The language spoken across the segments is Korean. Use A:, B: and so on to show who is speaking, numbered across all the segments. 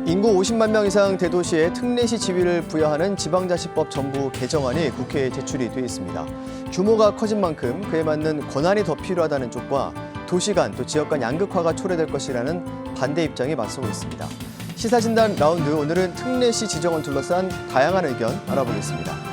A: 인구 50만 명 이상 대도시에 특례시 지위를 부여하는 지방자치법 전부 개정안이 국회에 제출이 돼 있습니다. 규모가 커진 만큼 그에 맞는 권한이 더 필요하다는 쪽과 도시 간 또 지역 간 양극화가 초래될 것이라는 반대 입장이 맞서고 있습니다. 시사진단 라운드, 오늘은 특례시 지정을 둘러싼 다양한 의견 알아보겠습니다.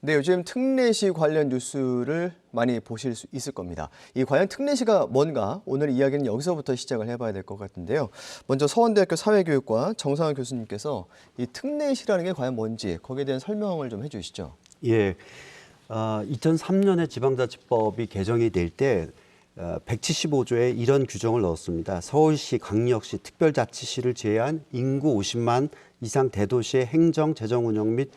A: 네, 요즘 특례시 관련 뉴스를 많이 보실 수 있을 겁니다. 이 과연 특례시가 뭔가, 오늘 이야기는 여기서부터 시작을 해봐야 될 것 같은데요. 먼저 서원대학교 사회교육과 정상환 교수님께서 이 특례시라는 게 과연 뭔지 거기에 대한 설명을 좀 해주시죠.
B: 예, 2003년에 지방자치법이 개정이 될 때 175조에 이런 규정을 넣었습니다. 서울시, 광역시, 특별자치시를 제외한 인구 50만 이상 대도시의 행정, 재정 운영 및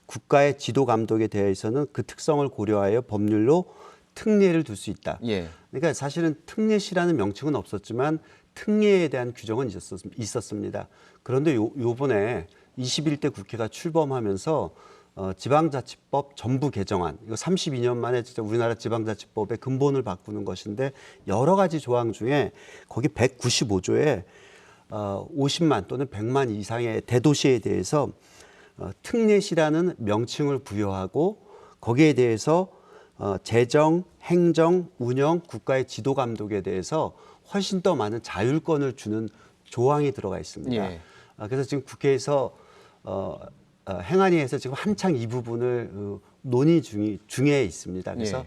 B: 국가의 지도 감독에 대해서는 그 특성을 고려하여 법률로 특례를 둘 수 있다.
A: 예.
B: 그러니까 사실은 특례시라는 명칭은 없었지만 특례에 대한 규정은 있었습니다. 그런데 요번에 21대 국회가 출범하면서 지방자치법 전부 개정안, 이거 32년 만에 진짜 우리나라 지방자치법의 근본을 바꾸는 것인데, 여러 가지 조항 중에 거기 195조에 50만 또는 100만 이상의 대도시에 대해서 특례시라는 명칭을 부여하고 거기에 대해서 재정, 행정, 운영, 국가의 지도 감독에 대해서 훨씬 더 많은 자율권을 주는 조항이 들어가 있습니다.
A: 예.
B: 그래서 지금 국회에서 행안위에서 지금 한창 이 부분을 논의 중에 있습니다. 그래서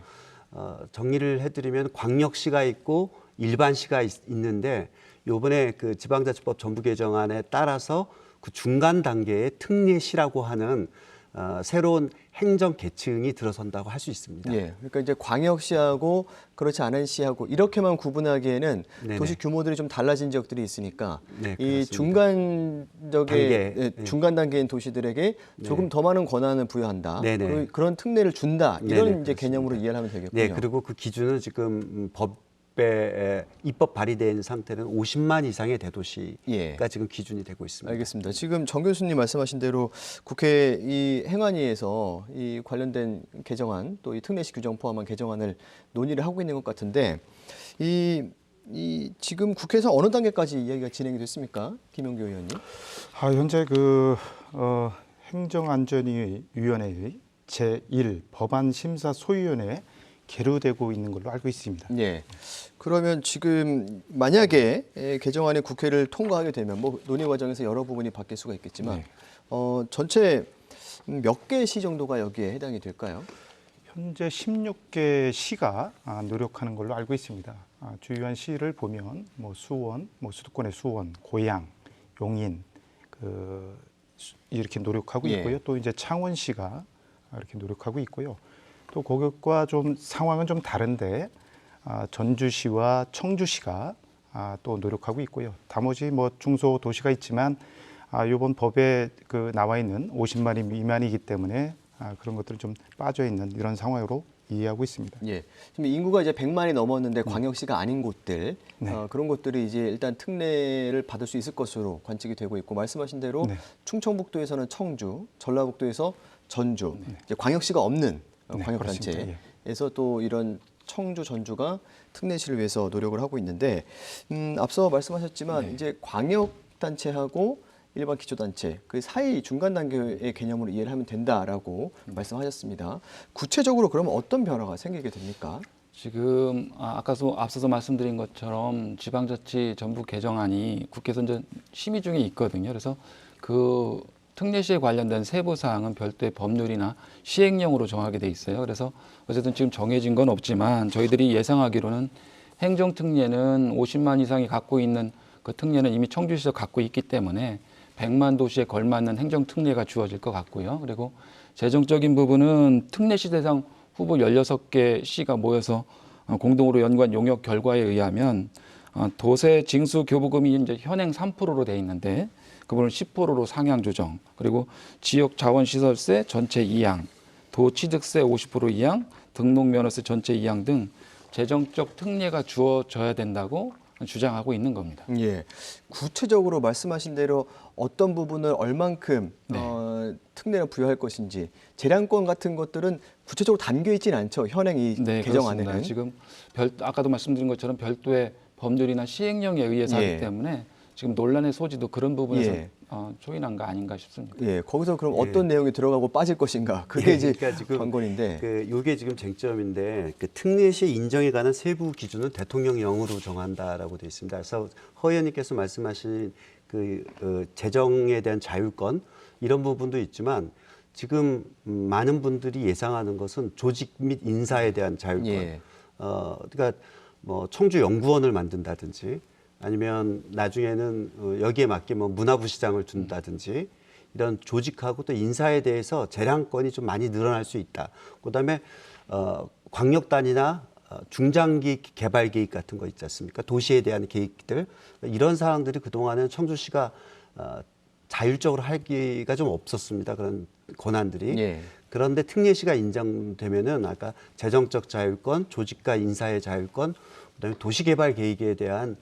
A: 예.
B: 정리를 해드리면 광역시가 있고 일반시가 있는데, 이번에 그 지방자치법 전부 개정안에 따라서 그 중간 단계의 특례시라고 하는 새로운 행정 계층이 들어선다고 할 수 있습니다.
A: 예, 그러니까 이제 광역시하고 그렇지 않은 시하고 이렇게만 구분하기에는
B: 네네.
A: 도시 규모들이 좀 달라진 지역들이 있으니까
B: 네,
A: 이
B: 그렇습니다.
A: 중간 단계인 도시들에게 조금 더 많은 권한을 부여한다.
B: 네네.
A: 그런 특례를 준다. 이런
B: 네네,
A: 이제
B: 그렇습니다.
A: 개념으로 이해를 하면 되겠군요.
B: 네, 그리고 그 기준은 지금 법에 입법 발의된 상태는 50만 이상의 대도시가
A: 예.
B: 지금 기준이 되고 있습니다.
A: 알겠습니다. 지금 정 교수님 말씀하신 대로 국회 이 행안위에서 이 관련된 개정안, 또 이 특례시 규정 포함한 개정안을 논의를 하고 있는 것 같은데, 이 지금 국회에서 어느 단계까지 이야기가 진행이 됐습니까, 김영규 의원님?
C: 현재 행정안전위원회의 제1 법안심사소위원회에 계류되고 있는 걸로 알고 있습니다.
A: 예. 그러면 지금 만약에 개정안이 국회를 통과하게 되면 뭐 논의 과정에서 여러 부분이 바뀔 수가 있겠지만
C: 네.
A: 전체 몇 개 시 정도가 여기에 해당이 될까요?
C: 현재 16개 시가 노력하는 걸로 알고 있습니다. 주요한 시를 보면 수원, 수도권의 수원, 고양, 용인 이렇게 노력하고
A: 예.
C: 있고요. 또 이제 창원시가 이렇게 노력하고 있고요. 또 그것과 좀 상황은 좀 다른데 전주시와 청주시가 또 노력하고 있고요. 나머지 중소 도시가 있지만 이번 법에 나와 있는 50만이 미만이기 때문에 그런 것들은 좀 빠져 있는 이런 상황으로 이해하고 있습니다.
A: 예. 지금 인구가 이제 100만이 넘었는데 광역시가 아닌 곳들,
C: 네.
A: 그런 곳들이 이제 일단 특례를 받을 수 있을 것으로 관측이 되고 있고, 말씀하신 대로
C: 네.
A: 충청북도에서는 청주, 전라북도에서 전주,
C: 네.
A: 이제 광역시가 없는
C: 네,
A: 광역단체에서
C: 그렇습니다.
A: 또 이런 청주, 전주가 특례시를 위해서 노력을 하고 있는데, 앞서 말씀하셨지만
C: 네.
A: 이제 광역단체하고 일반 기초단체 그 사이 중간 단계의 개념으로 이해를 하면 된다라고 말씀하셨습니다. 구체적으로 그러면 어떤 변화가 생기게 됩니까?
D: 지금 아까도 앞서서 말씀드린 것처럼 지방자치 전부 개정안이 국회에서 이제 심의 중에 있거든요. 그래서 그 특례시에 관련된 세부 사항은 별도의 법률이나 시행령으로 정하게 돼 있어요. 그래서 어쨌든 지금 정해진 건 없지만 저희들이 예상하기로는 행정특례는 50만 이상이 갖고 있는 그 특례는 이미 청주시에서 갖고 있기 때문에 100만 도시에 걸맞는 행정특례가 주어질 것 같고요. 그리고 재정적인 부분은 특례시 대상 후보 16개 시가 모여서 공동으로 연구한 용역 결과에 의하면 도세 징수 교부금이 이제 현행 3%로 돼 있는데 그분을 10%로 상향 조정, 그리고 지역 자원시설세 전체 2양, 도취득세 50% 2양, 등록면허세 전체 2양 등 재정적 특례가 주어져야 된다고 주장하고 있는 겁니다.
A: 예, 구체적으로 말씀하신 대로 어떤 부분을 얼만큼
D: 네.
A: 특례를 부여할 것인지 재량권 같은 것들은 구체적으로 담겨 있지는 않죠. 현행 이
D: 네,
A: 개정안에는.
D: 그렇습니다. 지금 아까도 말씀드린 것처럼 별도의 법률이나 시행령에 의해서
A: 예.
D: 하기 때문에 지금 논란의 소지도 그런 부분에서
A: 예.
D: 초인한 거 아닌가 싶습니다.
A: 예, 거기서 그럼 어떤 내용이 들어가고 빠질 것인가 그게 이제
B: 그러니까 지금
A: 관건인데.
B: 요게 지금 쟁점인데 그 특례시 인정에 관한 세부 기준은 대통령령으로 정한다라고 되어 있습니다. 그래서 허 의원님께서 말씀하신 재정에 대한 자율권 이런 부분도 있지만 지금 많은 분들이 예상하는 것은 조직 및 인사에 대한 자율권.
A: 예.
B: 그러니까 뭐 청주 연구원을 만든다든지 아니면 나중에는 여기에 맞게 뭐 문화부시장을 둔다든지 이런 조직하고 또 인사에 대해서 재량권이 좀 많이 늘어날 수 있다. 그다음에 광역단이나 중장기 개발 계획 같은 거 있지 않습니까? 도시에 대한 계획들 이런 사항들이 그동안은 청주시가 자율적으로 하기가 좀 없었습니다. 그런 권한들이.
A: 예.
B: 그런데 특례시가 인정되면은 아까 재정적 자율권, 조직과 인사의 자율권, 그다음에 도시개발 계획에 대한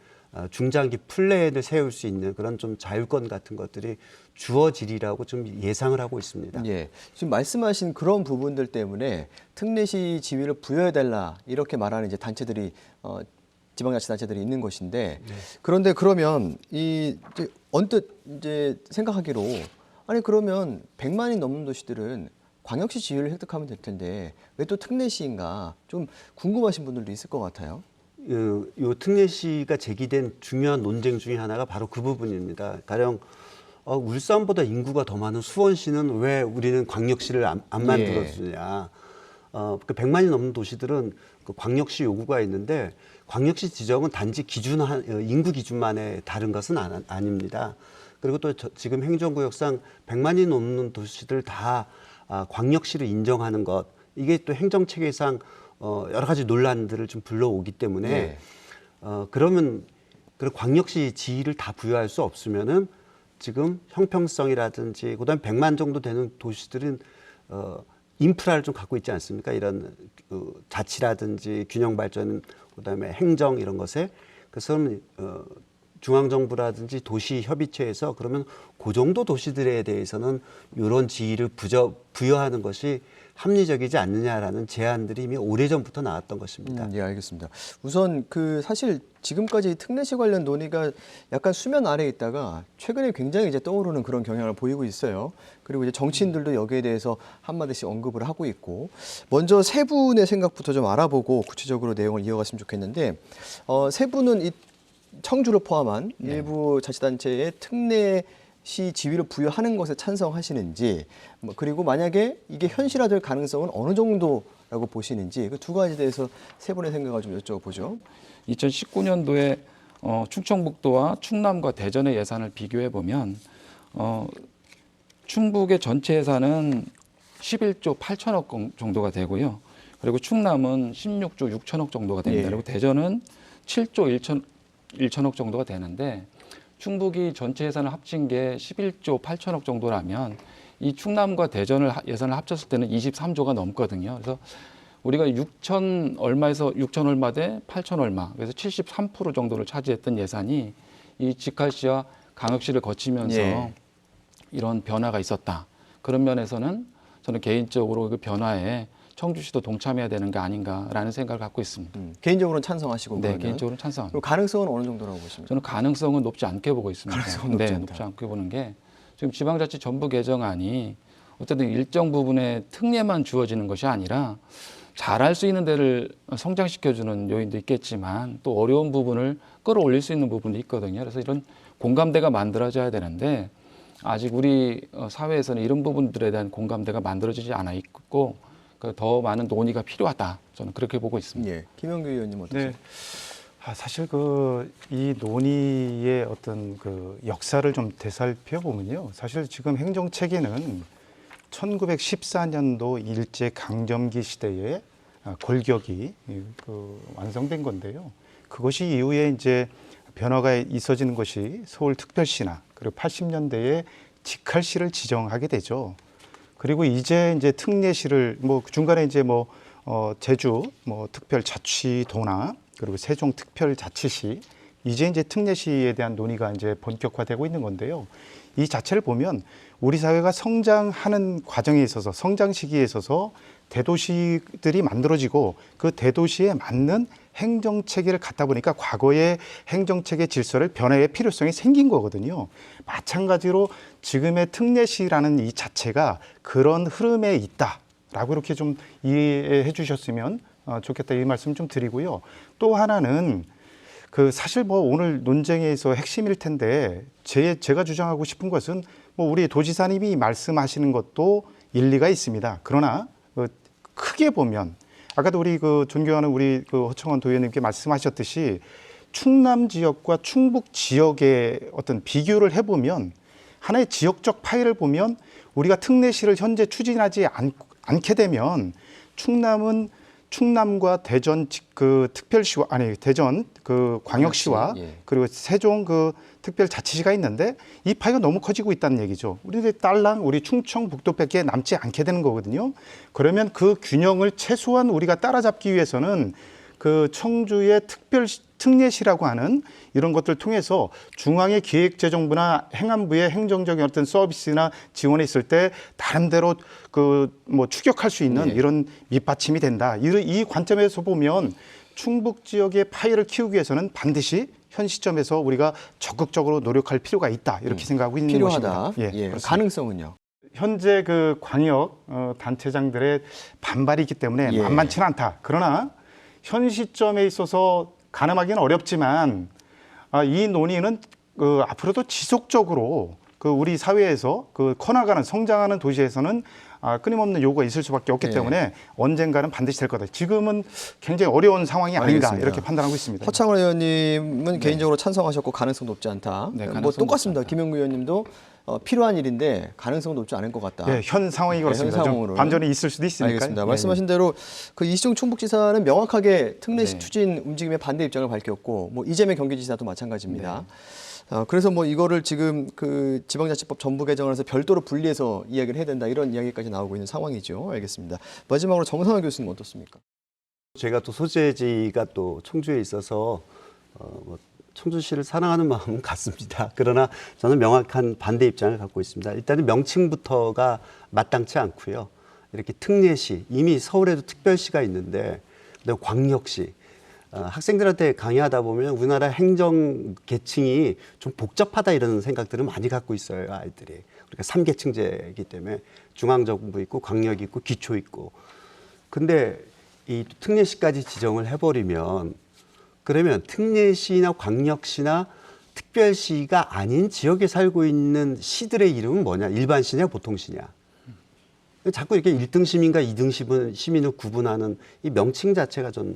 B: 중장기 플랜을 세울 수 있는 그런 좀 자율권 같은 것들이 주어지리라고 좀 예상을 하고 있습니다.
A: 예, 지금 말씀하신 그런 부분들 때문에 특례시 지위를 부여해달라 이렇게 말하는 이제 단체들이 지방자치단체들이 있는 것인데 그런데 그러면 이제 언뜻 이제 생각하기로 아니 그러면 100만이 넘는 도시들은 광역시 지위를 획득하면 될 텐데 왜 또 특례시인가 좀 궁금하신 분들도 있을 것 같아요.
B: 요 특례시가 제기된 중요한 논쟁 중에 하나가 바로 그 부분입니다. 가령 울산보다 인구가 더 많은 수원시는 왜 우리는 광역시를 안 만들어주냐. 그 100만이 넘는 도시들은 그 광역시 요구가 있는데 광역시 지정은 단지 인구 기준만에 다른 것은 아닙니다. 그리고 또 지금 행정구역상 100만이 넘는 도시들 다 광역시를 인정하는 것 이게 또 행정체계상 여러 가지 논란들을 좀 불러오기 때문에
A: 네.
B: 그러면 그 광역시 지위를 다 부여할 수 없으면은 지금 형평성이라든지 그다음에 100만 정도 되는 도시들은 인프라를 좀 갖고 있지 않습니까? 이런 자치라든지 균형 발전 그다음에 행정 이런 것에 그래서 중앙정부라든지 도시협의체에서 그러면 그 정도 도시들에 대해서는 이런 지위를 부여하는 것이 합리적이지 않느냐라는 제안들이 이미 오래전부터 나왔던 것입니다.
A: 예, 알겠습니다. 우선 사실 지금까지 특례시 관련 논의가 약간 수면 아래에 있다가 최근에 굉장히 이제 떠오르는 그런 경향을 보이고 있어요. 그리고 이제 정치인들도 여기에 대해서 한마디씩 언급을 하고 있고 먼저 세 분의 생각부터 좀 알아보고 구체적으로 내용을 이어갔으면 좋겠는데 세 분은 이 청주를 포함한 일부 자치단체의 특례시 지위를 부여하는 것에 찬성하시는지 그리고 만약에 이게 현실화될 가능성은 어느 정도라고 보시는지 그 두 가지에 대해서 세 분의 생각을 좀 여쭤보죠.
D: 2019년도에 충청북도와 충남과 대전의 예산을 비교해 보면 충북의 전체 예산은 11조 8천억 정도가 되고요. 그리고 충남은 16조 6천억 정도가 됩니다.
A: 예.
D: 그리고 대전은 7조 1천억 정도가 되는데 충북이 전체 예산을 합친 게 11조 8천억 정도라면 이 충남과 대전을 예산을 합쳤을 때는 23조가 넘거든요. 그래서 우리가 6천 얼마에서 6천 얼마 대 8천 얼마, 그래서 73% 정도를 차지했던 예산이 이 직할시와 광역시를 거치면서
A: 예.
D: 이런 변화가 있었다. 그런 면에서는 저는 개인적으로 그 변화에 청주시도 동참해야 되는 게 아닌가라는 생각을 갖고 있습니다.
A: 개인적으로는 찬성하시고
D: 네,
A: 그러면?
D: 개인적으로는 찬성합니다.
A: 그럼 가능성은 어느 정도라고 보십니까?
D: 저는 가능성은 높지 않게 보고 있습니다.
A: 가능성은 높지
D: 네,
A: 않다.
D: 높지 않게 보는 게 지금 지방자치 전부 개정안이 어쨌든 일정 부분의 특례만 주어지는 것이 아니라 잘할 수 있는 데를 성장시켜주는 요인도 있겠지만 또 어려운 부분을 끌어올릴 수 있는 부분도 있거든요. 그래서 이런 공감대가 만들어져야 되는데 아직 우리 사회에서는 이런 부분들에 대한 공감대가 만들어지지 않아 있고 더 많은 논의가 필요하다. 저는 그렇게 보고 있습니다.
A: 예, 김영규 의원님 어떠세요?
C: 네. 사실 이 논의의 어떤 그 역사를 좀 되살펴 보면요. 사실 지금 행정 체계는 1914년도 일제 강점기 시대에 골격이 완성된 건데요. 그것이 이후에 이제 변화가 있어지는 것이 서울특별시나 그리고 80년대에 직할시를 지정하게 되죠. 그리고 이제 특례시를 중간에 이제 제주 특별자치도나 그리고 세종특별자치시 이제 특례시에 대한 논의가 이제 본격화되고 있는 건데요. 이 자체를 보면 우리 사회가 성장하는 과정에 있어서 성장 시기에 있어서 대도시들이 만들어지고 그 대도시에 맞는 행정체계를 갖다 보니까 과거의 행정체계 질서를 변화의 필요성이 생긴 거거든요. 마찬가지로 지금의 특례시라는 이 자체가 그런 흐름에 있다라고 이렇게 좀 이해해 주셨으면 좋겠다 이 말씀 좀 드리고요. 또 하나는 사실 오늘 논쟁에서 핵심일 텐데 제가 주장하고 싶은 것은 우리 도지사님이 말씀하시는 것도 일리가 있습니다. 그러나 크게 보면 아까도 우리 존경하는 우리 허청원 도의원님께 말씀하셨듯이 충남 지역과 충북 지역의 어떤 비교를 해보면 하나의 지역적 파일을 보면 우리가 특례시를 현재 추진하지 않게 되면 충남과 대전 특별시와 대전 광역시와 그리고 세종 특별자치시가 있는데 이 파이가 너무 커지고 있다는 얘기죠. 우리 딸랑 우리 충청북도밖에 남지 않게 되는 거거든요. 그러면 그 균형을 최소한 우리가 따라잡기 위해서는 청주의 특례시라고 하는 이런 것들을 통해서 중앙의 기획재정부나 행안부의 행정적인 어떤 서비스나 지원이 있을 때 나름대로 추격할 수 있는 이런 밑받침이 된다. 이 관점에서 보면 충북 지역의 파이를 키우기 위해서는 반드시 현 시점에서 우리가 적극적으로 노력할 필요가 있다. 이렇게 생각하고 있는
A: 필요하다.
C: 것입니다.
A: 예, 가능성은요?
C: 현재 광역 단체장들의 반발이 있기 때문에 만만치는 않다. 그러나 현 시점에 있어서 가늠하기는 어렵지만 이 논의는 앞으로도 지속적으로 우리 사회에서 커나가는 성장하는 도시에서는 끊임없는 요구가 있을 수밖에 없기 때문에 언젠가는 반드시 될 거다. 지금은 굉장히 어려운 상황이 아닌가
A: 알겠습니다.
C: 이렇게 판단하고 있습니다.
A: 허창원 의원님은 개인적으로 찬성하셨고 가능성 높지 않다.
D: 네,
A: 똑같습니다.
D: 높지 않다.
A: 김영규 의원님도 필요한 일인데 가능성 높지 않을 것 같다.
C: 네, 현 상황이 그렇습니다.
A: 현
C: 좀
A: 상황으로는.
C: 반전이 있을 수도 있으니까.
A: 알겠습니다. 말씀하신 대로 이시종 충북지사는 명확하게 특례시
D: 네.
A: 추진 움직임에 반대 입장을 밝혔고 이재명 경기지사도 마찬가지입니다. 그래서 이거를 지금 지방자치법 전부 개정을 해서 별도로 분리해서 이야기를 해야 된다 이런 이야기까지 나오고 있는 상황이죠. 알겠습니다. 마지막으로 정상화 교수님 어떻습니까?
B: 제가 또 소재지가 또 청주에 있어서 청주시를 사랑하는 마음은 같습니다. 그러나 저는 명확한 반대 입장을 갖고 있습니다. 일단은 명칭부터가 마땅치 않고요. 이렇게 특례시, 이미 서울에도 특별시가 있는데 그다음에 광역시, 학생들한테 강의하다 보면 우리나라 행정 계층이 좀 복잡하다 이런 생각들을 많이 갖고 있어요, 아이들이. 그러니까 3계층제이기 때문에 중앙정부 있고 광역이 있고 기초 있고. 근데 이 특례시까지 지정을 해버리면 그러면 특례시나 광역시나 특별시가 아닌 지역에 살고 있는 시들의 이름은 뭐냐? 일반시냐 보통시냐? 자꾸 이렇게 1등 시민과 2등 시민을 구분하는 이 명칭 자체가 좀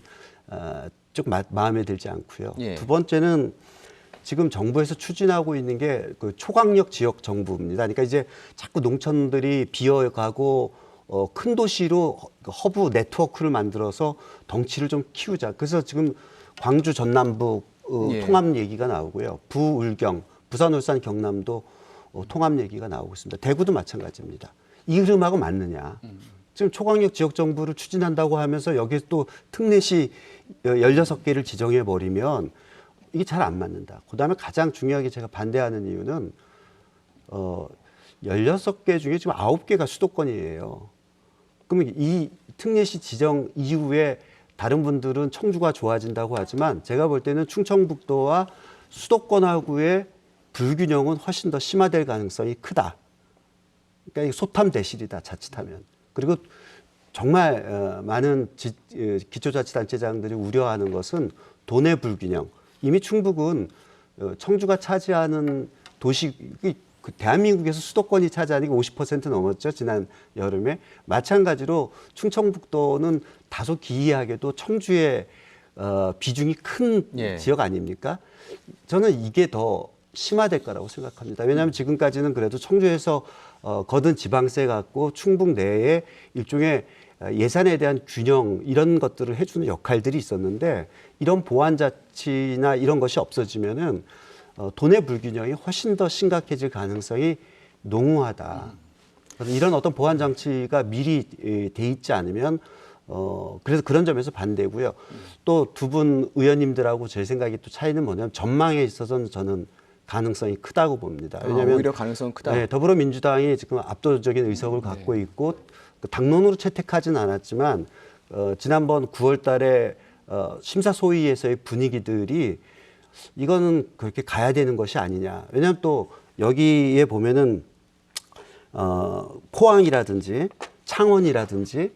B: 마음에 들지 않고요. 두 번째는 지금 정부에서 추진하고 있는 게 초강력 지역 정부입니다. 그러니까 이제 자꾸 농촌들이 비어가고 큰 도시로 허브 네트워크를 만들어서 덩치를 좀 키우자. 그래서 지금 광주 전남북 통합 얘기가 나오고요. 부울경, 부산, 울산, 경남도 통합 얘기가 나오고 있습니다. 대구도 마찬가지입니다. 이 흐름하고 맞느냐. 지금 초강력 지역 정부를 추진한다고 하면서 여기에 또 특례시 16개를 지정해 버리면 이게 잘 안 맞는다. 그다음에 가장 중요하게 제가 반대하는 이유는 16개 중에 지금 9개가 수도권이에요. 그러면 이 특례시 지정 이후에 다른 분들은 청주가 좋아진다고 하지만 제가 볼 때는 충청북도와 수도권하고의 불균형은 훨씬 더 심화될 가능성이 크다. 그러니까 소탐대실이다, 자칫하면. 그리고 정말 많은 기초자치단체장들이 우려하는 것은 돈의 불균형. 이미 충북은 청주가 차지하는 도시 그 대한민국에서 수도권이 차지하는 게 50% 넘었죠. 지난 여름에. 마찬가지로 충청북도는 다소 기이하게도 청주의 비중이 큰
A: 예.
B: 지역 아닙니까? 저는 이게 더 심화될 거라고 생각합니다. 왜냐하면 지금까지는 그래도 청주에서 거둔 지방세 갖고 충북 내에 일종의 예산에 대한 균형 이런 것들을 해주는 역할들이 있었는데 이런 보완자치나 이런 것이 없어지면은 돈의 불균형이 훨씬 더 심각해질 가능성이 농후하다. 이런 어떤 보완 장치가 미리 돼 있지 않으면 그래서 그런 점에서 반대고요. 또 두 분 의원님들하고 제 생각이 또 차이는 뭐냐면 전망에 있어서는 저는 가능성이 크다고 봅니다. 왜냐하면
A: 오히려 가능성 크다.
B: 네, 더불어민주당이 지금 압도적인 의석을 갖고 있고 당론으로 채택하지는 않았지만 지난번 9월달에 심사소위에서의 분위기들이 이거는 그렇게 가야 되는 것이 아니냐. 왜냐하면 또 여기에 보면은 포항이라든지 창원이라든지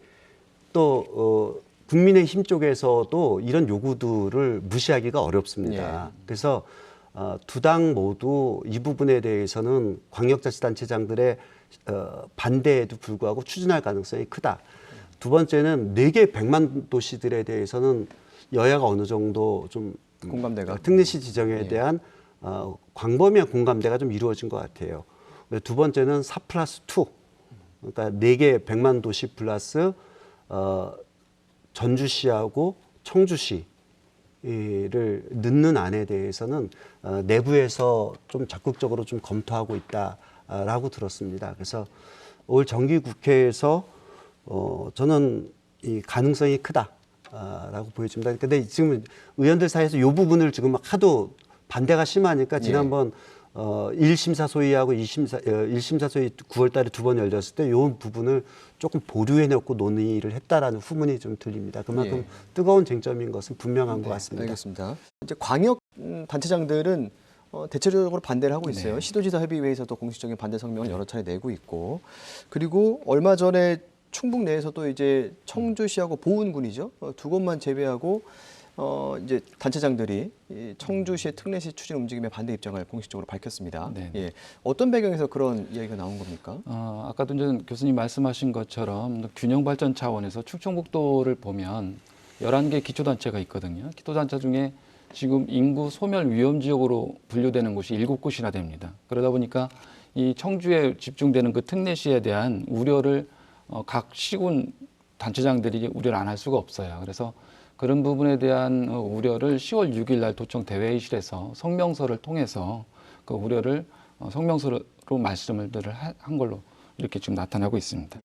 B: 또 국민의힘 쪽에서도 이런 요구들을 무시하기가 어렵습니다.
A: 예.
B: 그래서 두 당 모두 이 부분에 대해서는 광역자치단체장들의 반대에도 불구하고 추진할 가능성이 크다. 두 번째는 4개 100만 도시들에 대해서는 여야가 어느 정도 좀
A: 공감대가
B: 특례시 지정에
A: 예.
B: 대한 광범위한 공감대가 좀 이루어진 것 같아요. 두 번째는 4+2, 그러니까 4개 100만 도시 플러스 전주시하고 청주시를 넣는 안에 대해서는 내부에서 좀 적극적으로 좀 검토하고 있다라고 들었습니다. 그래서 올 정기국회에서 저는 이 가능성이 크다라고 보여집니다. 근데 지금 의원들 사이에서 이 부분을 지금 하도 반대가 심하니까 지난번 1심사 소위하고 1심사 소위 9월 달에 2번 열렸을 때 이 부분을 조금 보류해 놓고 논의를 했다라는 후문이 좀 들립니다. 그만큼
A: 예.
B: 뜨거운 쟁점인 것은 분명한 것 같습니다.
A: 알겠습니다. 이제 광역 단체장들은 대체적으로 반대를 하고 있어요.
D: 네.
A: 시도지사 협의회에서도 공식적인 반대 성명을 여러 차례 내고 있고, 그리고 얼마 전에 충북 내에서도 이제 청주시하고 보은군이죠. 두 곳만 제외하고 이제 단체장들이 이 청주시의 특례시 추진 움직임에 반대 입장을 공식적으로 밝혔습니다.
D: 네.
A: 예. 어떤 배경에서 그런 이야기가 나온 겁니까?
D: 아까도 이제 교수님 말씀하신 것처럼 균형 발전 차원에서 충청북도를 보면 11개 기초단체가 있거든요. 기초단체 중에 지금 인구 소멸 위험 지역으로 분류되는 곳이 7곳이나 됩니다. 그러다 보니까 이 청주에 집중되는 그 특례시에 대한 우려를 각 시군 단체장들이 우려를 안 할 수가 없어요. 그래서 그런 부분에 대한 우려를 10월 6일 날 도청 대회의실에서 성명서를 통해서 그 우려를 성명서로 말씀을 한 걸로 이렇게 지금 나타나고 있습니다.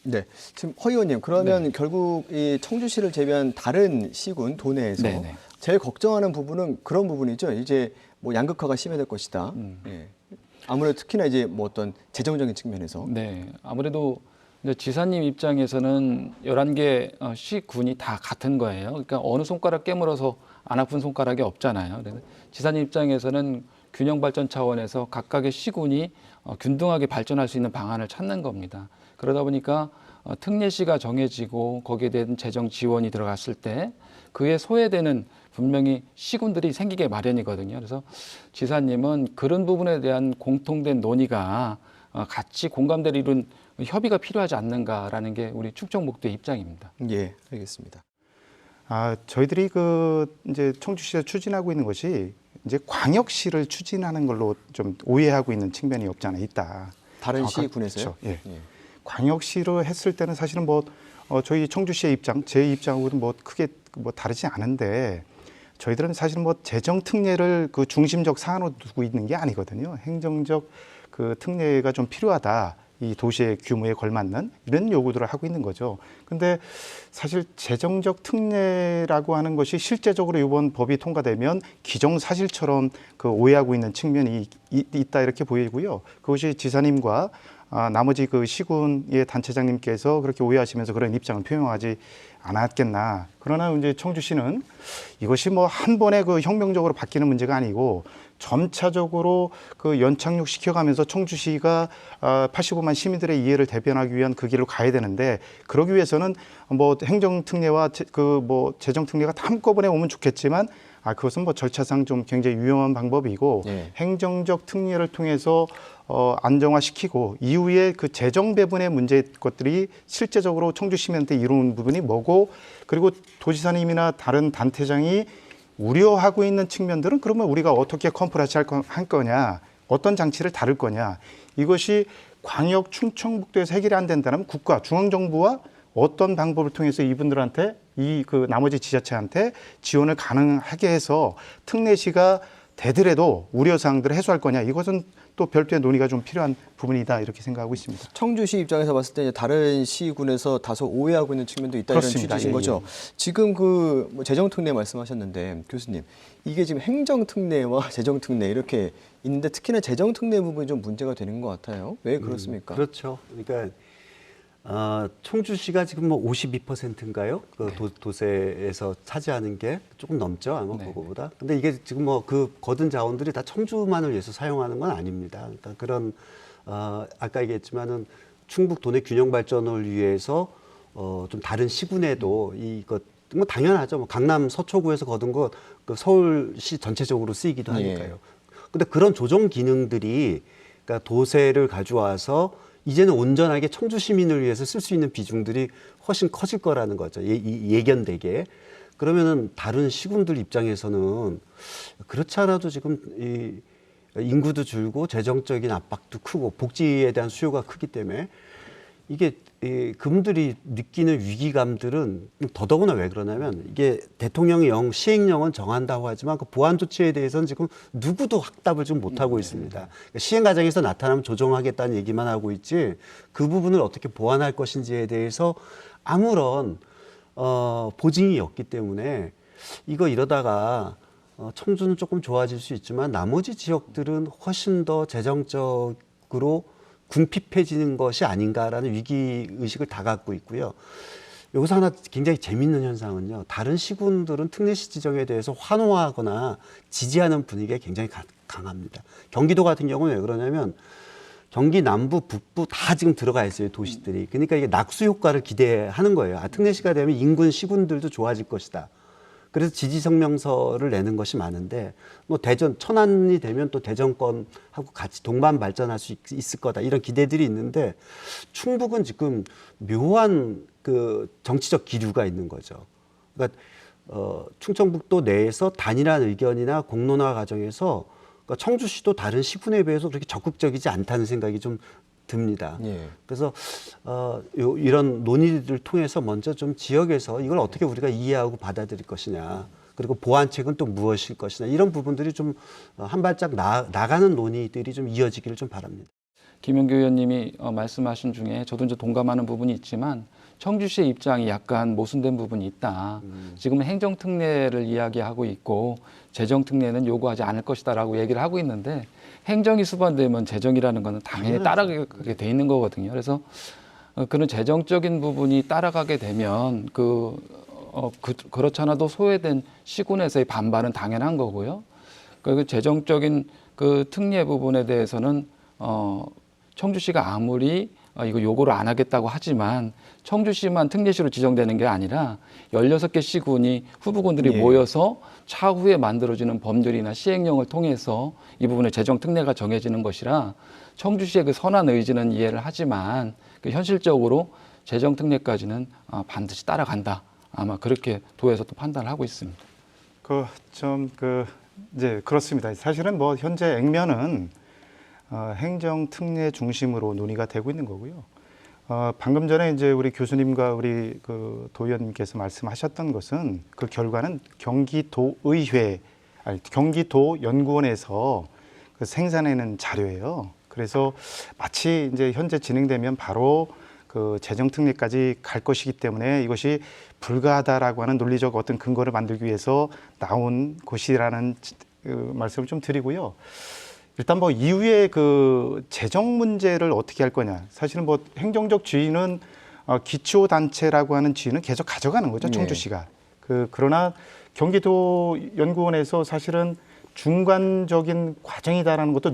A: 네, 지금 허 의원님, 그러면 결국 이 청주시를 제외한 다른 시군 도내에서
D: 네네.
A: 제일 걱정하는 부분은 그런 부분이죠. 이제 뭐 양극화가 심해질 것이다. 예. 아무래도 특히나 이제 뭐 어떤 재정적인 측면에서.
D: 네, 아무래도 이제 지사님 입장에서는 11개 시군이 다 같은 거예요. 그러니까 어느 손가락 깨물어서 안 아픈 손가락이 없잖아요. 그래서 지사님 입장에서는 균형 발전 차원에서 각각의 시군이 균등하게 발전할 수 있는 방안을 찾는 겁니다. 그러다 보니까 특례시가 정해지고 거기에 대한 재정 지원이 들어갔을 때 그에 소외되는 분명히 시군들이 생기게 마련이거든요. 그래서 지사님은 그런 부분에 대한 공통된 논의가 같이 공감대를 이룬 협의가 필요하지 않는가라는 게 우리 충청북도의 입장입니다.
A: 예, 알겠습니다.
C: 저희들이 이제 청주시에서 추진하고 있는 것이 이제 광역시를 추진하는 걸로 좀 오해하고 있는 측면이 없지 않아 있다.
A: 다른 시군에서요?
C: 그렇죠. 예. 광역시로 했을 때는 사실은 저희 청주시의 입장, 제 입장하고는 크게 다르지 않은데 저희들은 사실 재정 특례를 그 중심적 사안으로 두고 있는 게 아니거든요. 행정적 그 특례가 좀 필요하다. 이 도시의 규모에 걸맞는 이런 요구들을 하고 있는 거죠. 근데 사실 재정적 특례라고 하는 것이 실제적으로 이번 법이 통과되면 기정사실처럼 그 오해하고 있는 측면이 있다 이렇게 보이고요. 그것이 지사님과 나머지 그 시군의 단체장님께서 그렇게 오해하시면서 그런 입장을 표명하지 않았겠나. 그러나 이제 청주시는 이것이 한 번에 그 혁명적으로 바뀌는 문제가 아니고 점차적으로 그 연착륙 시켜가면서 청주시가 85만 시민들의 이해를 대변하기 위한 그 길로 가야 되는데 그러기 위해서는 행정 특례와 재정 특례가 다 한꺼번에 오면 좋겠지만 그것은 뭐 절차상 좀 굉장히 위험한 방법이고
A: 예.
C: 행정적 특례를 통해서 안정화시키고 이후에 그 재정 배분의 문제 것들이 실제적으로 청주 시민한테 이루는 부분이 뭐고 그리고 도지사님이나 다른 단체장이 우려하고 있는 측면들은 그러면 우리가 어떻게 컴프라치 할 거냐, 어떤 장치를 다룰 거냐, 이것이 광역 충청북도에서 해결이 안 된다면 국가 중앙정부와 어떤 방법을 통해서 이분들한테 그 나머지 지자체한테 지원을 가능하게 해서 특례시가 되더라도 우려 사항들을 해소할 거냐, 이것은 또 별도의 논의가 좀 필요한 부분이다 이렇게 생각하고 있습니다.
A: 청주시 입장에서 봤을 때 이제 다른 시군에서 다소 오해하고 있는 측면도 있다
C: 그렇습니다.
A: 이런 취지신
C: 예,
A: 거죠. 지금 뭐 재정특례 말씀하셨는데 교수님 이게 지금 행정특례와 재정특례 이렇게 있는데 특히나 재정특례 부분이 좀 문제가 되는 것 같아요. 왜 그렇습니까?
B: 그렇죠. 그러니까 청주시가 지금 뭐 52%인가요? 그 도세에서 차지하는 게 조금 넘죠, 아마
D: 네.
B: 그거보다. 근데 이게 지금 뭐 그 거둔 자원들이 다 청주만을 위해서 사용하는 건 아닙니다. 그러니까 그런 아까 얘기했지만은 충북 도내 균형 발전을 위해서 좀 다른 시군에도 이것 뭐 당연하죠. 뭐 강남 서초구에서 거둔 거 그 서울시 전체적으로 쓰이기도 하니까요. 근데 그런 조정 기능들이 그러니까 도세를 가져와서 이제는 온전하게 청주 시민을 위해서 쓸 수 있는 비중들이 훨씬 커질 거라는 거죠. 예견되게. 그러면은 다른 시군들 입장에서는 그렇지 않아도 지금 이 인구도 줄고 재정적인 압박도 크고 복지에 대한 수요가 크기 때문에 이게 그분들이 느끼는 위기감들은 더더구나 왜 그러냐면 이게 대통령이 시행령은 정한다고 하지만 그 보완 조치에 대해서는 지금 누구도 확답을 좀 못하고 있습니다. 그러니까 시행 과정에서 나타나면 조정하겠다는 얘기만 하고 있지 그 부분을 어떻게 보완할 것인지에 대해서 아무런 보증이 없기 때문에 이거 이러다가 청주는 조금 좋아질 수 있지만 나머지 지역들은 훨씬 더 재정적으로 궁핍해지는 것이 아닌가라는 위기의식을 다 갖고 있고요. 여기서 하나 굉장히 재밌는 현상은요. 다른 시군들은 특례시 지정에 대해서 환호하거나 지지하는 분위기가 굉장히 강합니다. 경기도 같은 경우는 왜 그러냐면 경기 남부, 북부 다 지금 들어가 있어요. 도시들이. 그러니까 이게 낙수 효과를 기대하는 거예요. 특례시가 되면 인근 시군들도 좋아질 것이다. 그래서 지지 성명서를 내는 것이 많은데 뭐 대전 천안이 되면 또 대전권하고 같이 동반 발전할 수 있을 거다 이런 기대들이 있는데 충북은 지금 묘한 그 정치적 기류가 있는 거죠. 그러니까 충청북도 내에서 단일한 의견이나 공론화 과정에서 그러니까 청주시도 다른 시군에 비해서 그렇게 적극적이지 않다는 생각이 좀 듭니다.
A: 예.
B: 그래서 이런 논의를 통해서 먼저 좀 지역에서 이걸 어떻게 우리가 이해하고 받아들일 것이냐, 그리고 보완책은 또 무엇일 것이냐 이런 부분들이 좀 한 발짝 나가는 논의들이 좀 이어지기를 좀 바랍니다.
D: 김영규 의원님이 말씀하신 중에 저도 이제 동감하는 부분이 있지만 청주시의 입장이 약간 모순된 부분이 있다. 지금 행정특례를 이야기하고 있고 재정특례는 요구하지 않을 것이다라고 얘기를 하고 있는데 행정이 수반되면 재정이라는 것은 당연히 따라가게 돼 있는 거거든요. 그래서 그런 재정적인 부분이 따라가게 되면 그렇지 않아도 소외된 시군에서의 반발은 당연한 거고요. 그 재정적인 그 특례 부분에 대해서는 청주시가 아무리 이거 요구를 안 하겠다고 하지만 청주시만 특례시로 지정되는 게 아니라 16개 시군이 후보군들이 모여서 차후에 만들어지는 법률이나 시행령을 통해서 이 부분의 재정 특례가 정해지는 것이라 청주시의 그 선한 의지는 이해를 하지만 그 현실적으로 재정 특례까지는 반드시 따라간다. 아마 그렇게 도에서 또 판단을 하고 있습니다.
C: 이제 그렇습니다. 사실은 뭐 현재 액면은 행정 특례 중심으로 논의가 되고 있는 거고요. 방금 전에 이제 우리 교수님과 우리 그 도의원님께서 말씀하셨던 것은 그 결과는 경기도 연구원에서 그 생산해낸 자료예요. 그래서 마치 이제 현재 진행되면 바로 그 재정 특례까지 갈 것이기 때문에 이것이 불가하다라고 하는 논리적 어떤 근거를 만들기 위해서 나온 것이라는 말씀을 좀 드리고요. 일단 뭐 이후에 그 재정 문제를 어떻게 할 거냐. 사실은 뭐 행정적 지위는 기초 단체라고 하는 지위는 계속 가져가는 거죠. 청주시가. 그러나 경기도 연구원에서 사실은 중간적인 과정이다라는 것도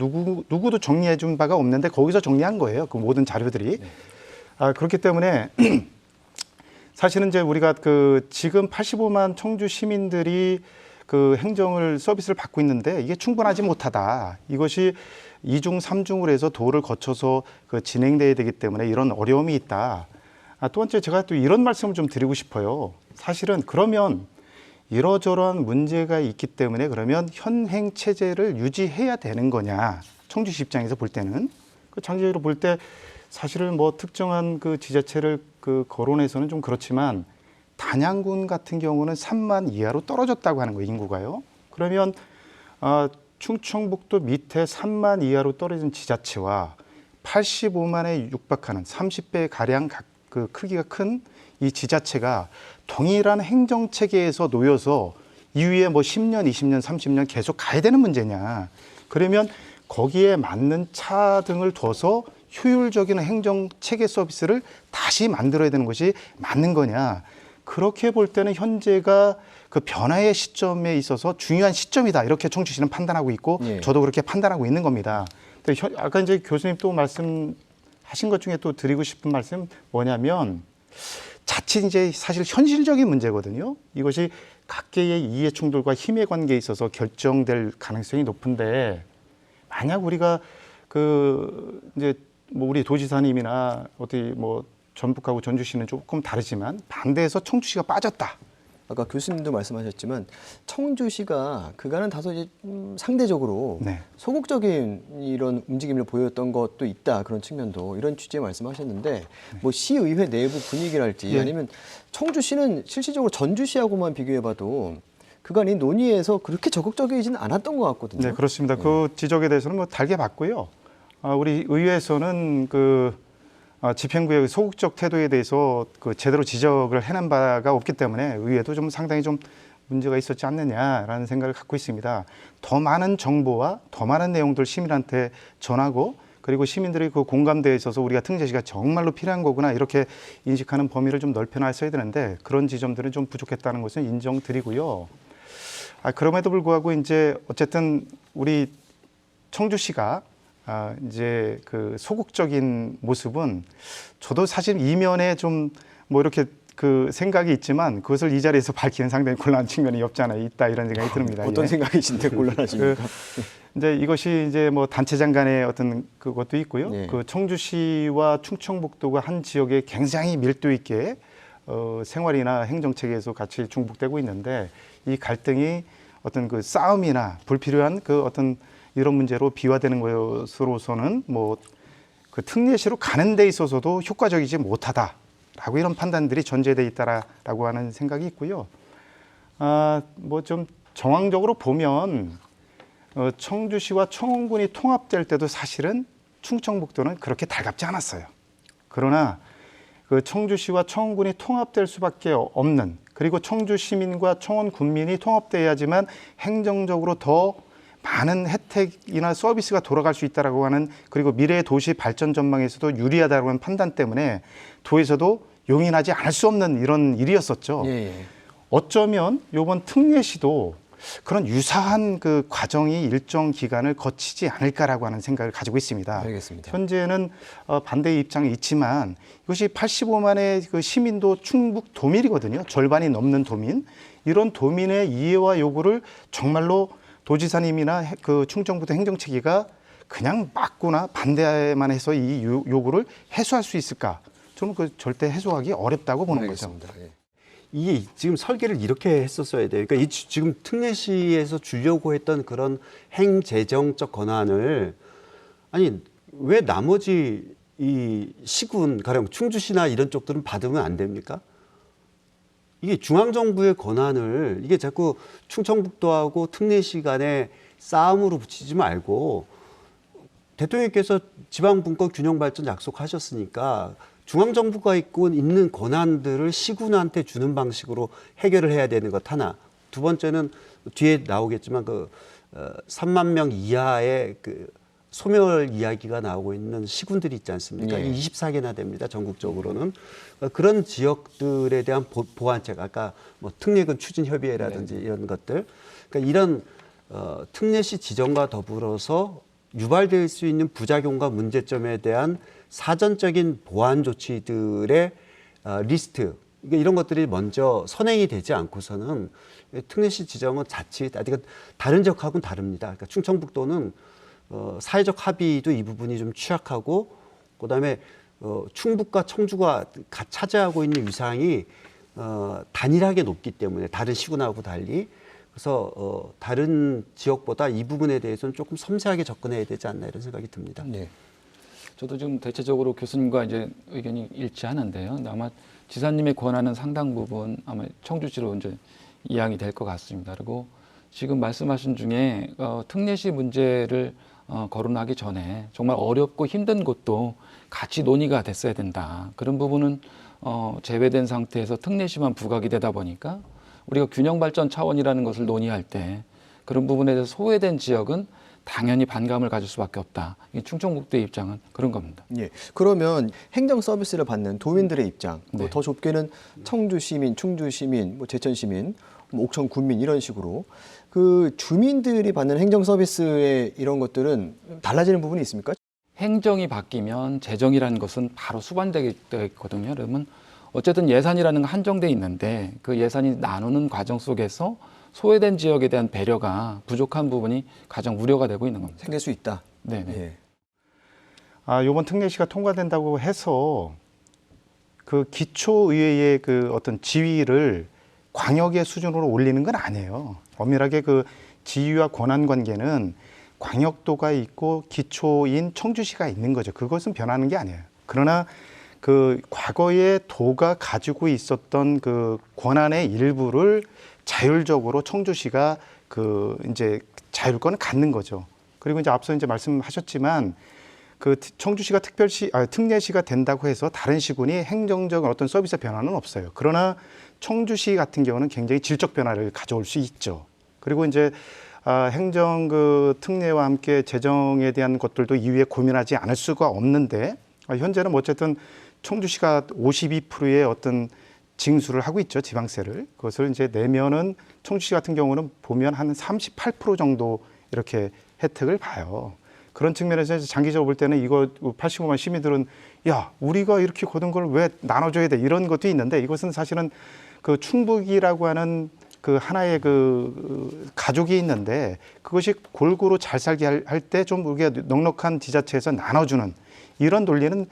C: 누구도 정리해 준 바가 없는데 거기서 정리한 거예요. 그 모든 자료들이. 그렇기 때문에 사실은 이제 우리가 그 지금 85만 청주 시민들이 그 행정을 서비스를 받고 있는데 이게 충분하지 못하다. 이것이 이중 삼중으로 해서 도를 거쳐서 그 진행돼야 되기 때문에 이런 어려움이 있다. 또 번째 제가 또 이런 말씀을 좀 드리고 싶어요. 사실은 그러면 이러저러한 문제가 있기 때문에 그러면 현행 체제를 유지해야 되는 거냐. 청주시 입장에서 볼 때는 그 장기적으로 볼 때 사실은 뭐 특정한 그 지자체를 그 거론해서는 좀 그렇지만 단양군 같은 경우는 3만 이하로 떨어졌다고 하는 거예요, 인구가요. 그러면 충청북도 밑에 3만 이하로 떨어진 지자체와 85만에 육박하는 30배 가량 그 크기가 큰 이 지자체가 동일한 행정 체계에서 놓여서 이후에 뭐 10년, 20년, 30년 계속 가야 되는 문제냐. 그러면 거기에 맞는 차 등을 둬서 효율적인 행정 체계 서비스를 다시 만들어야 되는 것이 맞는 거냐. 그렇게 볼 때는 현재가 그 변화의 시점에 있어서 중요한 시점이다. 이렇게 청주시는 판단하고 있고
A: 예.
C: 저도 그렇게 판단하고 있는 겁니다. 아까 이제 교수님 또 말씀하신 것 중에 또 드리고 싶은 말씀 뭐냐면 자칫 이제 사실 현실적인 문제거든요. 이것이 각계의 이해 충돌과 힘의 관계에 있어서 결정될 가능성이 높은데 만약 우리가 그 이제 뭐 우리 도지사님이나 어디 뭐 전북하고 전주시는 조금 다르지만 반대해서 청주시가 빠졌다.
A: 아까 교수님도 말씀하셨지만 청주시가 그간은 다소 이제 상대적으로
C: 네.
A: 소극적인 이런 움직임을 보였던 것도 있다 그런 측면도 이런 취지의 말씀하셨는데 뭐 시의회 내부 분위기랄지
C: 예.
A: 아니면 청주시는 실질적으로 전주시하고만 비교해봐도 그간 이 논의에서 그렇게 적극적이지는 않았던 것 같거든요.
C: 네, 그렇습니다. 그 지적에 대해서는 뭐 달게 봤고요. 우리 의회에서는 그 집행부의 소극적 태도에 대해서 그 제대로 지적을 해낸 바가 없기 때문에 의회도 좀 상당히 좀 문제가 있었지 않느냐라는 생각을 갖고 있습니다. 더 많은 정보와 더 많은 내용들 시민한테 전하고 그리고 시민들의 그 공감대에 있어서 우리가 특례시가 정말로 필요한 거구나 이렇게 인식하는 범위를 좀 넓혀놨어야 되는데 그런 지점들은 좀 부족했다는 것은 인정드리고요. 그럼에도 불구하고 이제 어쨌든 우리 청주시가 이제 그 소극적인 모습은 저도 사실 이면에 좀 뭐 이렇게 그 생각이 있지만 그것을 이 자리에서 밝히는 상당히 곤란한 측면이 없지 않아 있다 이런 생각이 듭니다.
A: 어떤
C: 예.
A: 생각이신데 곤란하십니까?
C: 이제 이것이 이제 뭐 단체장 간의 어떤 그것도 있고요.
A: 네.
C: 그 청주시와 충청북도가 한 지역에 굉장히 밀도 있게 생활이나 행정 체계에서 같이 중복되고 있는데 이 갈등이 어떤 그 싸움이나 불필요한 그 어떤 이런 문제로 비화되는 것으로서는 뭐 그 특례시로 가는 데 있어서도 효과적이지 못하다라고 이런 판단들이 전제돼 있다라고 하는 생각이 있고요. 뭐 좀 정황적으로 보면 청주시와 청원군이 통합될 때도 사실은 충청북도는 그렇게 달갑지 않았어요. 그러나 그 청주시와 청원군이 통합될 수밖에 없는 그리고 청주 시민과 청원 군민이 통합돼야지만 행정적으로 더 많은 혜택이나 서비스가 돌아갈 수 있다라고 하는 그리고 미래의 도시 발전 전망에서도 유리하다고 하는 판단 때문에 도에서도 용인하지 않을 수 없는 이런 일이었었죠.
A: 예.
C: 어쩌면 이번 특례시도 그런 유사한 그 과정이 일정 기간을 거치지 않을까라고 하는 생각을 가지고 있습니다.
A: 알겠습니다.
C: 현재는 반대의 입장이 있지만 이것이 85만의 그 시민도 충북 도민이거든요. 절반이 넘는 도민. 이런 도민의 이해와 요구를 정말로 도지사님이나 그 충청북도 행정체계가 그냥 막거나 반대만 해서 이 요구를 해소할 수 있을까? 저는 그 절대 해소하기 어렵다고 보는 거죠.
A: 알겠습니다. 예.
B: 이게 지금 설계를 이렇게 했었어야 돼요. 그러니까 지금 특례시에서 주려고 했던 그런 행재정적 권한을 아니 왜 나머지 이 시군 가령 충주시나 이런 쪽들은 받으면 안 됩니까? 이게 중앙정부의 권한을 이게 자꾸 충청북도하고 특례시 간의 싸움으로 붙이지 말고 대통령께서 지방분권 균형 발전 약속하셨으니까 중앙정부가 있는 권한들을 시군한테 주는 방식으로 해결을 해야 되는 것 하나. 두 번째는 뒤에 나오겠지만 그 3만 명 이하의 그 소멸 이야기가 나오고 있는 시군들이 있지 않습니까?
A: 예.
B: 24개나 됩니다. 전국적으로는. 그런 지역들에 대한 보완책, 아까 뭐 특례군 추진협의회라든지 이런 것들. 그러니까 이런 특례시 지정과 더불어서 유발될 수 있는 부작용과 문제점에 대한 사전적인 보완 조치들의 리스트 그러니까 이런 것들이 먼저 선행이 되지 않고서는 특례시 지정은 자칫 다른 지역하고는 다릅니다. 그러니까 충청북도는 사회적 합의도 이 부분이 좀 취약하고 그다음에 충북과 청주가 차지하고 있는 위상이 단일하게 높기 때문에 다른 시군하고 달리 그래서 다른 지역보다 이 부분에 대해서는 조금 섬세하게 접근해야 되지 않나 이런 생각이 듭니다.
A: 네.
D: 저도 지금 대체적으로 교수님과 이제 의견이 일치하는데요. 근데 아마 지사님의 권한은 상당 부분 아마 청주시로 이제 이양이 될 것 같습니다. 그리고 지금 말씀하신 중에 특례시 문제를 거론하기 전에 정말 어렵고 힘든 곳도 같이 논의가 됐어야 된다. 그런 부분은 제외된 상태에서 특례시만 부각이 되다 보니까 우리가 균형 발전 차원이라는 것을 논의할 때 그런 부분에 대해서 소외된 지역은 당연히 반감을 가질 수밖에 없다. 이 충청북도의 입장은 그런 겁니다.
A: 예. 그러면 행정 서비스를 받는 도민들의 입장,
D: 네.
A: 더 좁게는 청주 시민, 충주 시민, 뭐 제천 시민, 뭐 옥천 군민 이런 식으로 그 주민들이 받는 행정 서비스의 이런 것들은 달라지는 부분이 있습니까?
D: 행정이 바뀌면 재정이라는 것은 바로 수반되게 되어 있거든요. 그러면 어쨌든 예산이라는 건 한정돼 있는데 그 예산이 나누는 과정 속에서 소외된 지역에 대한 배려가 부족한 부분이 가장 우려가 되고 있는 겁니다.
A: 생길 수 있다.
D: 네네.
A: 예.
C: 이번 특례시가 통과된다고 해서 그 기초의회의 그 어떤 지위를 광역의 수준으로 올리는 건 아니에요. 엄밀하게 그 지위와 권한 관계는 광역도가 있고 기초인 청주시가 있는 거죠. 그것은 변하는 게 아니에요. 그러나 그 과거에 도가 가지고 있었던 그 권한의 일부를 자율적으로 청주시가 그 이제 자율권을 갖는 거죠. 그리고 이제 앞서 이제 말씀하셨지만 그 청주시가 특례시가 된다고 해서 다른 시군이 행정적 어떤 서비스 변화는 없어요. 그러나 청주시 같은 경우는 굉장히 질적 변화를 가져올 수 있죠. 그리고 이제 행정 그 특례와 함께 재정에 대한 것들도 이후에 고민하지 않을 수가 없는데 현재는 어쨌든 청주시가 52%의 어떤 징수를 하고 있죠. 지방세를. 그것을 이제 내면은 청주시 같은 경우는 보면 한 38% 정도 이렇게 혜택을 봐요. 그런 측면에서 장기적으로 볼 때는 이거 85만 시민들은 야, 우리가 이렇게 거둔 걸 왜 나눠줘야 돼? 이런 것도 있는데 이것은 사실은 그 충북이라고 하는 그 하나의 그 가족이 있는데 그것이 골고루 잘 살게 할 때 좀 우리가 넉넉한 지자체에서 나눠주는 이런 논리는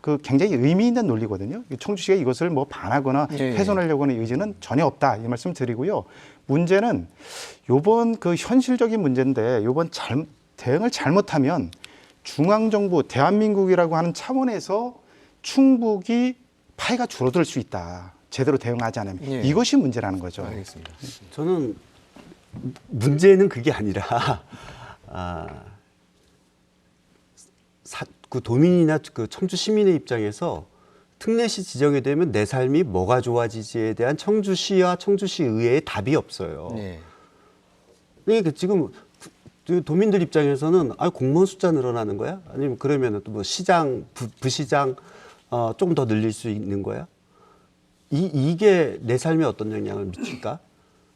C: 그 굉장히 의미 있는 논리거든요. 청주시가 이것을 뭐 반하거나 훼손하려고 하는 의지는 전혀 없다. 이 말씀 드리고요. 문제는 요번 그 현실적인 문제인데 요번 대응을 잘못하면 중앙정부, 대한민국이라고 하는 차원에서 충북이 파이가 줄어들 수 있다. 제대로 대응하지 않으면.
A: 예.
C: 이것이 문제라는 거죠.
A: 알겠습니다.
B: 저는 문제는 그게 아니라 그 도민이나 그 청주 시민의 입장에서 특례시 지정이 되면 내 삶이 뭐가 좋아지지에 대한 청주시와 청주시 의회의 답이 없어요.
A: 네.
B: 그러니까 지금 도민들 입장에서는 공무원 숫자 늘어나는 거야? 아니면 그러면 또 뭐 시장, 부시장 조금 더 늘릴 수 있는 거야? 이게 내 삶에 어떤 영향을 미칠까?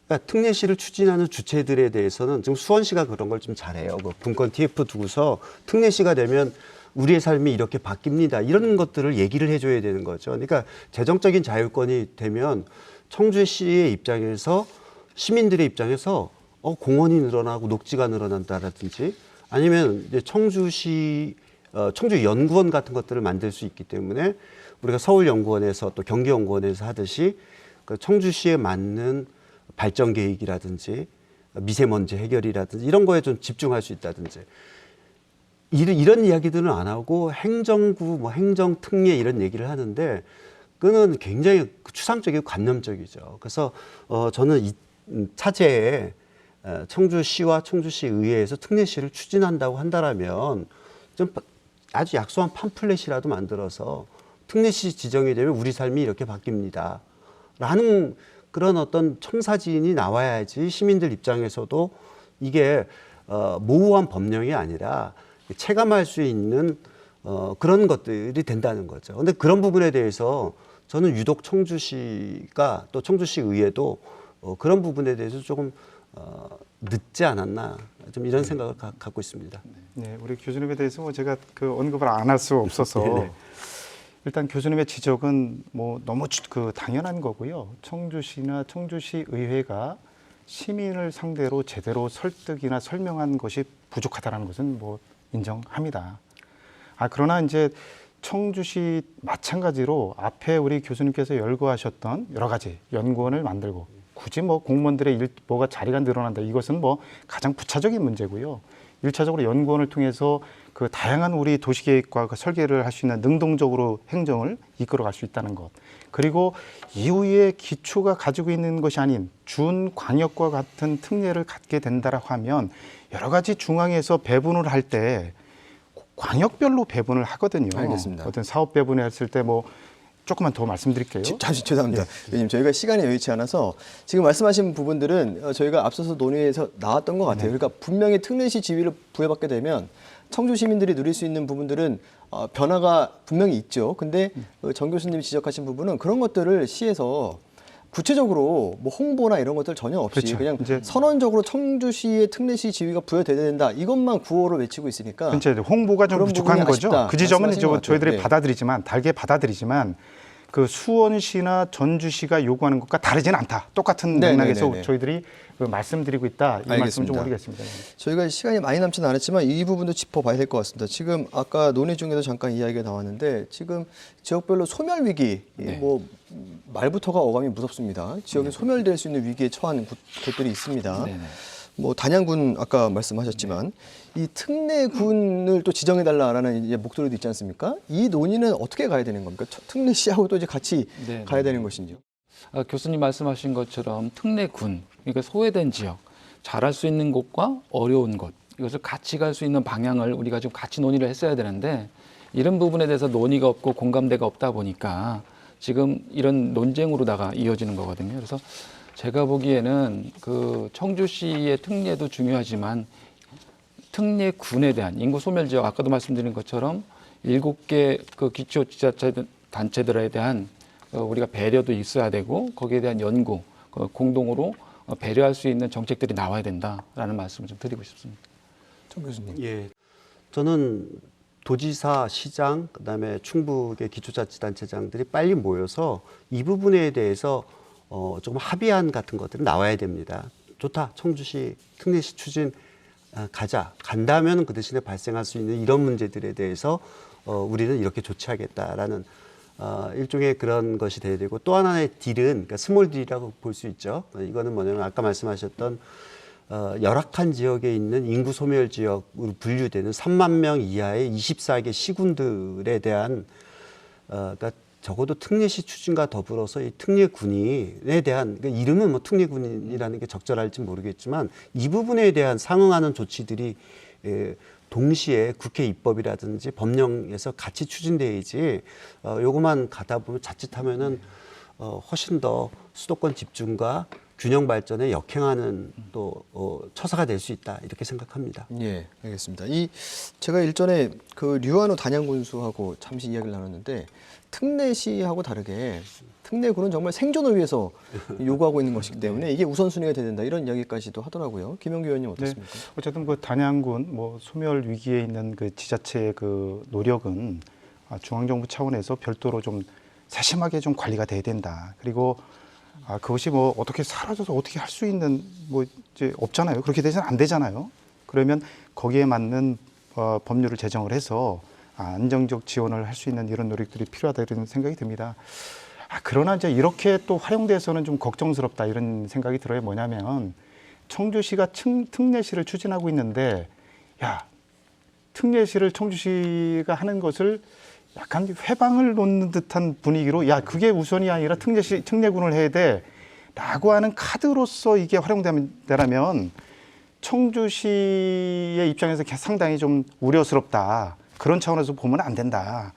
B: 그러니까 특례시를 추진하는 주체들에 대해서는 지금 수원시가 그런 걸 좀 잘해요. 그 분권 TF 두고서 특례시가 되면 우리의 삶이 이렇게 바뀝니다. 이런 것들을 얘기를 해줘야 되는 거죠. 그러니까 재정적인 자율권이 되면 청주시의 입장에서 시민들의 입장에서 공원이 늘어나고 녹지가 늘어난다라든지 아니면 이제 청주 연구원 같은 것들을 만들 수 있기 때문에 우리가 서울연구원에서 또 경기연구원에서 하듯이 그 청주시에 맞는 발전 계획이라든지 미세먼지 해결이라든지 이런 거에 좀 집중할 수 있다든지 이런 이야기들은 안 하고 행정구, 뭐 행정특례 이런 얘기를 하는데 그는 굉장히 추상적이고 관념적이죠. 그래서 저는 이 차제에 청주시와 청주시 의회에서 특례시를 추진한다고 한다라면 좀 아주 약소한 팜플렛이라도 만들어서 특례시 지정이 되면 우리 삶이 이렇게 바뀝니다. 라는 그런 어떤 청사진이 나와야지 시민들 입장에서도 이게 모호한 법령이 아니라 체감할 수 있는 그런 것들이 된다는 거죠. 근데 그런 부분에 대해서 저는 유독 청주시가 또 청주시 의회도 그런 부분에 대해서 조금 늦지 않았나 좀 이런 생각을 갖고 있습니다.
C: 네, 우리 교수님에 대해서 뭐 제가 그 언급을 안 할 수 없어서
B: 네네.
C: 일단 교수님의 지적은 뭐 너무 당연한 거고요. 청주시나 청주시 의회가 시민을 상대로 제대로 설득이나 설명한 것이 부족하다는 것은 뭐 인정합니다. 그러나 이제 청주시 마찬가지로 앞에 우리 교수님께서 열거하셨던 여러 가지 연구원을 만들고 굳이 뭐 공무원들의 뭐가 자리가 늘어난다 이것은 뭐 가장 부차적인 문제고요. 일차적으로 연구원을 통해서 그 다양한 우리 도시계획과 설계를 할 수 있는 능동적으로 행정을 이끌어갈 수 있다는 것. 그리고 이후에 기초가 가지고 있는 것이 아닌 준광역과 같은 특례를 갖게 된다라고 하면 여러 가지 중앙에서 배분을 할 때 광역별로 배분을 하거든요.
A: 알겠습니다.
C: 어떤 사업 배분했을 때 뭐 조금만 더 말씀드릴게요.
A: 잠시 죄송합니다. 왜냐면 저희가 시간이 여의치 않아서 지금 말씀하신 부분들은 저희가 앞서서 논의에서 나왔던 것 같아요. 그러니까 분명히 특례시 지위를 부여받게 되면 청주 시민들이 누릴 수 있는 부분들은 변화가 분명히 있죠. 근데 정 교수님이 지적하신 부분은 그런 것들을 시에서 구체적으로 뭐 홍보나 이런 것들 전혀 없이
C: 그렇죠.
A: 그냥
C: 이제
A: 선언적으로 청주시의 특례시 지위가 부여돼야 된다. 이것만 구호로 외치고 있으니까
C: 이제 홍보가 좀
A: 그런
C: 부족한
A: 부분이
C: 거죠.
A: 아쉽다.
C: 그 지점은
A: 말씀하신 것 같아요.
C: 저희들이
A: 네.
C: 받아들이지만 달게 받아들이지만 그 수원시나 전주시가 요구하는 것과 다르지는 않다. 똑같은
A: 네,
C: 맥락에서
A: 네, 네, 네.
C: 저희들이 말씀드리고 있다. 이 말씀 좀
A: 알겠습니다.
C: 올리겠습니다.
A: 저희가 시간이 많이 남지는 않았지만 이 부분도 짚어봐야 될 것 같습니다. 지금 아까 논의 중에도 잠깐 이야기가 나왔는데 지금 지역별로 소멸 위기,
D: 네.
A: 뭐 말부터가 어감이 무섭습니다. 지역이 소멸될 수 있는 위기에 처한 곳들이 있습니다.
D: 네네.
A: 뭐 단양군 아까 말씀하셨지만 이 특례군을 또 지정해달라라는 이제 목소리도 있지 않습니까? 이 논의는 어떻게 가야 되는 겁니까? 특례시하고 또 이제 같이
D: 네네.
A: 가야 되는 것인지요?
D: 교수님 말씀하신 것처럼 특례군, 그러니까 소외된 지역, 잘할 수 있는 곳과 어려운 곳, 이것을 같이 갈 수 있는 방향을 우리가 좀 같이 논의를 했어야 되는데 이런 부분에 대해서 논의가 없고 공감대가 없다 보니까 지금 이런 논쟁으로다가 이어지는 거거든요. 그래서 제가 보기에는 그 청주시의 특례도 중요하지만 특례군에 대한 인구 소멸 지역, 아까도 말씀드린 것처럼 7개 그 기초 지자체 단체들에 대한 우리가 배려도 있어야 되고 거기에 대한 연구, 공동으로 배려할 수 있는 정책들이 나와야 된다라는 말씀을 좀 드리고 싶습니다.
A: 정 교수님.
B: 예, 저는 도지사, 시장, 그다음에 충북의 기초자치단체장들이 빨리 모여서 이 부분에 대해서 조금 합의안 같은 것들이 나와야 됩니다. 좋다, 청주시 특례시 추진 간다면 그 대신에 발생할 수 있는 이런 문제들에 대해서 우리는 이렇게 조치하겠다라는 일종의 그런 것이 돼야 되고 또 하나의 딜은 그러니까 스몰 딜이라고 볼 수 있죠. 이거는 뭐냐면 아까 말씀하셨던 열악한 지역에 있는 인구 소멸 지역으로 분류되는 3만 명 이하의 24개 시군들에 대한 그러니까 적어도 특례시 추진과 더불어서 이 특례군에 대한 그러니까 이름은 뭐 특례군이라는 게 적절할지 모르겠지만 이 부분에 대한 상응하는 조치들이 동시에 국회 입법이라든지 법령에서 같이 추진돼야지 요것만 가다 보면 자칫하면은 훨씬 더 수도권 집중과 균형 발전에 역행하는 또 처사가 될 수 있다 이렇게 생각합니다.
A: 예, 알겠습니다. 제가 일전에 그 류한우 단양군수하고 잠시 이야기를 나눴는데 특례시하고 다르게 특례군은 정말 생존을 위해서 요구하고 있는 것이기 때문에 이게 우선순위가 돼야 된다 이런 이야기까지도 하더라고요. 김영규 의원님 어떻습니까?
C: 네, 어쨌든 그 단양군 뭐 소멸 위기에 있는 그 지자체의 그 노력은 중앙정부 차원에서 별도로 좀 세심하게 좀 관리가 돼야 된다. 그리고 그것이 뭐 어떻게 사라져서 어떻게 할 수 있는 뭐 이제 없잖아요. 그렇게 되서는 안 되잖아요. 그러면 거기에 맞는 법률을 제정을 해서 안정적 지원을 할 수 있는 이런 노력들이 필요하다 이런 생각이 듭니다. 그러나 이제 이렇게 또 활용돼서는 좀 걱정스럽다 이런 생각이 들어요. 뭐냐면 청주시가 특례시를 추진하고 있는데 특례시를 청주시가 하는 것을 약간 회방을 놓는 듯한 분위기로 그게 우선이 아니라 특례군을 해야 돼라고 하는 카드로서 이게 활용된다면 청주시의 입장에서 상당히 좀 우려스럽다. 그런 차원에서 보면 안 된다.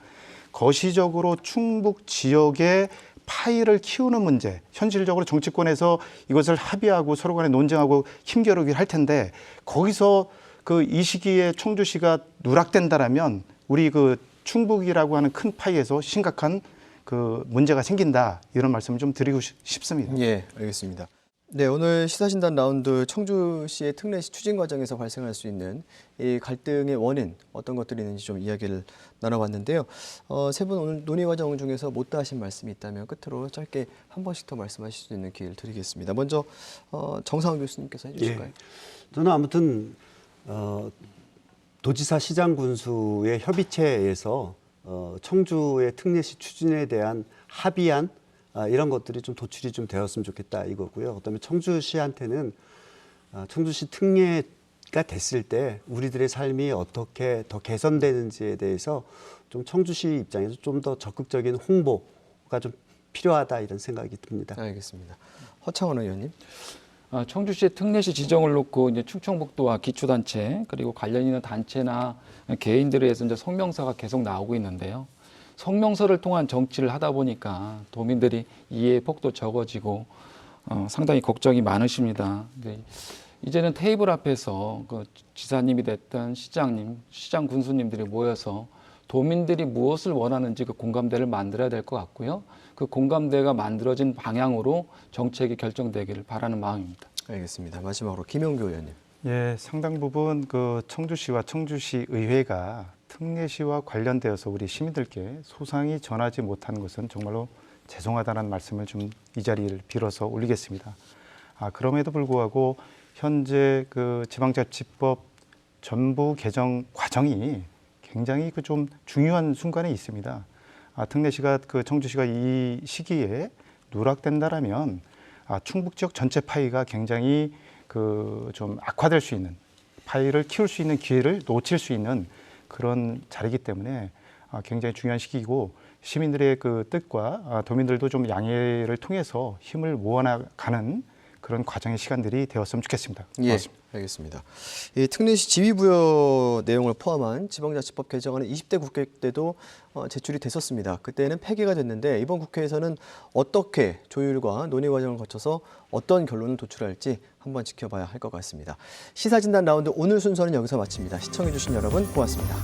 C: 거시적으로 충북 지역의 파이를 키우는 문제, 현실적으로 정치권에서 이것을 합의하고 서로 간에 논쟁하고 힘겨루기를 할 텐데 거기서 이 시기에 청주시가 누락된다라면 우리 충북이라고 하는 큰 파이에서 심각한 문제가 생긴다 이런 말씀을 좀 드리고 싶습니다.
A: 예, 알겠습니다. 네, 오늘 시사진단 라운드 청주시의 특례시 추진 과정에서 발생할 수 있는 이 갈등의 원인 어떤 것들이 있는지 좀 이야기를 나눠봤는데요. 세 분 오늘 논의 과정 중에서 못다 하신 말씀이 있다면 끝으로 짧게 한 번씩 더 말씀하실 수 있는 기회를 드리겠습니다. 먼저 정상훈 교수님께서 해주실까요?
B: 예. 저는 아무튼 도지사 시장 군수의 협의체에서 청주의 특례시 추진에 대한 합의안 이런 것들이 좀 도출이 좀 되었으면 좋겠다 이거고요. 그다음에 청주시한테는 청주시 특례가 됐을 때 우리들의 삶이 어떻게 더 개선되는지에 대해서 좀 청주시 입장에서 좀 더 적극적인 홍보가 좀 필요하다 이런 생각이 듭니다.
A: 알겠습니다. 허창원 의원님.
D: 청주시의 특례시 지정을 놓고 이제 충청북도와 기초단체 그리고 관련 있는 단체나 개인들에 의해서 이제 성명서가 계속 나오고 있는데요. 성명서를 통한 정치를 하다 보니까 도민들이 이해의 폭도 적어지고 상당히 걱정이 많으십니다. 이제는 테이블 앞에서 그 지사님이 됐든 시장님, 시장 군수님들이 모여서 도민들이 무엇을 원하는지 그 공감대를 만들어야 될 것 같고요. 그 공감대가 만들어진 방향으로 정책이 결정되기를 바라는 마음입니다.
A: 알겠습니다. 마지막으로 김영교 의원님.
C: 예, 상당 부분 그 청주시와 청주시 의회가 특례시와 관련되어서 우리 시민들께 소상히 전하지 못한 것은 정말로 죄송하다는 말씀을 좀 이 자리를 빌어서 올리겠습니다. 그럼에도 불구하고 현재 그 지방자치법 전부 개정 과정이 굉장히 그 좀 중요한 순간에 있습니다. 특례시가 그 청주시가 이 시기에 누락된다라면 충북 지역 전체 파이가 굉장히 그 좀 악화될 수 있는 파이를 키울 수 있는 기회를 놓칠 수 있는 그런 자리이기 때문에 굉장히 중요한 시기이고 시민들의 그 뜻과 도민들도 좀 양해를 통해서 힘을 모아나가는 그런 과정의 시간들이 되었으면 좋겠습니다. 고맙습니다.
A: 예, 알겠습니다. 이 특례시 지휘부여 내용을 포함한 지방자치법 개정안은 20대 국회 때도 제출이 됐었습니다. 그때는 폐기가 됐는데 이번 국회에서는 어떻게 조율과 논의 과정을 거쳐서 어떤 결론을 도출할지 한번 지켜봐야 할 것 같습니다. 시사진단 라운드 오늘 순서는 여기서 마칩니다. 시청해주신 여러분 고맙습니다.